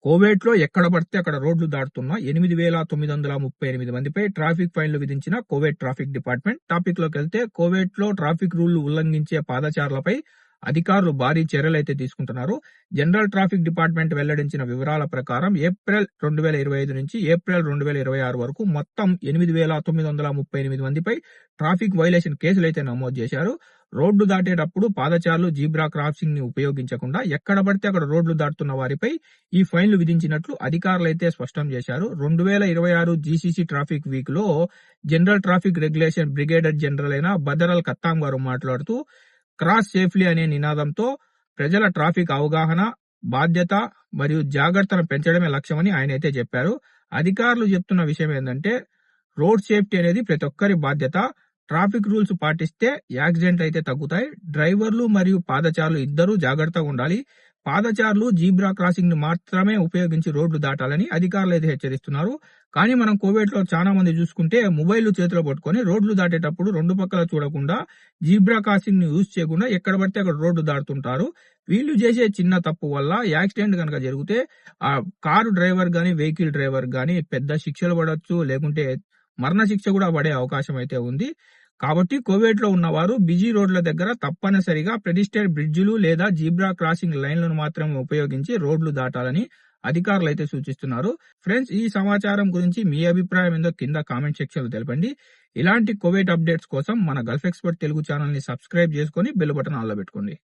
కోవేట్లో ఎక్కడ పడితే అక్కడ రోడ్లు దాటుతున్న 8,938 మందిపై ట్రాఫిక్ ఫైన్లు విధించిన కోవేట్ ట్రాఫిక్ డిపార్ట్మెంట్. టాపిక్ లోకి వెళ్తే, కోవేట్లో ట్రాఫిక్ రూళ్లు ఉల్లంఘించే పాదచారులపై అధికారులు భారీ చర్యలైతే తీసుకుంటున్నారు. జనరల్ ట్రాఫిక్ డిపార్ట్మెంట్ వెల్లడించిన వివరాల ప్రకారం ఏప్రిల్ 2025 నుంచి ఏప్రిల్ 2026 వరకు మొత్తం 8,938 మందిపై ట్రాఫిక్ వైలేషన్ కేసులైతే నమోదు చేశారు. రోడ్డు దాటేటప్పుడు పాదచారులు జీబ్రా క్రాసింగ్ ని ఉపయోగించకుండా ఎక్కడ పడితే అక్కడ రోడ్లు దాటుతున్న వారిపై ఈ ఫైన్లు విధించినట్లు అధికారులైతే స్పష్టం చేశారు. 2026 జీసీసీ ట్రాఫిక్ వీక్ లో general traffic regulation brigadier general అయిన బదరల్ కత్తాం గారు మాట్లాడుతూ, క్రాస్ సేఫ్లీ అనే నినాదంతో ప్రజల ట్రాఫిక్ అవగాహన, బాధ్యత మరియు జాగ్రత్తను పెంచడమే లక్ష్యమని ఆయన అయితే చెప్పారు. అధికారులు చెప్తున్న విషయం ఏంటంటే, రోడ్ సేఫ్టీ అనేది ప్రతి ఒక్కరి బాధ్యత. ట్రాఫిక్ రూల్స్ పాటిస్తే యాక్సిడెంట్లు అయితే తగ్గుతాయి. డ్రైవర్లు మరియు పాదచారులు ఇద్దరూ జాగ్రత్తగా ఉండాలి. పాదచారులు జీబ్రా క్రాసింగ్ ని మాత్రమే ఉపయోగించి రోడ్లు దాటాలని అధికారులు అయితే హెచ్చరిస్తున్నారు. కానీ మనం కోవేట్ లో చాలా మంది చూసుకుంటే మొబైల్ చేతిలో పట్టుకొని రోడ్లు దాటేటప్పుడు రెండు పక్కల చూడకుండా జీబ్రా క్రాసింగ్ ని యూజ్ చేయకుండా ఎక్కడ పడితే అక్కడ రోడ్డు దాటుతుంటారు. వీళ్ళు చేసే చిన్న తప్పు వల్ల యాక్సిడెంట్ కనుక జరిగితే ఆ కారు డ్రైవర్ గాని, వెహికల్ డ్రైవర్ గాని పెద్ద శిక్షలు పడవచ్చు, లేకుంటే మరణ శిక్ష కూడా పడే అవకాశం అయితే ఉంది. కాబట్టి కోవేట్ లో ఉన్నవారు బిజీ రోడ్ల దగ్గర తప్పనిసరిగా పెడిస్ట్రియన్ బ్రిడ్జిలు లేదా జీబ్రా క్రాసింగ్ లైన్లను మాత్రమే ఉపయోగించి రోడ్లు దాటాలని అధికారులు అయితే సూచిస్తున్నారు. ఫ్రెండ్స్, ఈ సమాచారం గురించి మీ అభిప్రాయం ఏందో కింద కామెంట్ సెక్షన్ లో తెలపండి. ఇలాంటి కోవేట్ అప్డేట్స్ కోసం మన గల్ఫ్ ఎక్స్పర్ట్ తెలుగు ఛానల్ ని సబ్స్క్రైబ్ చేసుకొని బెల్ బటన్ ఆన్లో పెట్టుకోండి.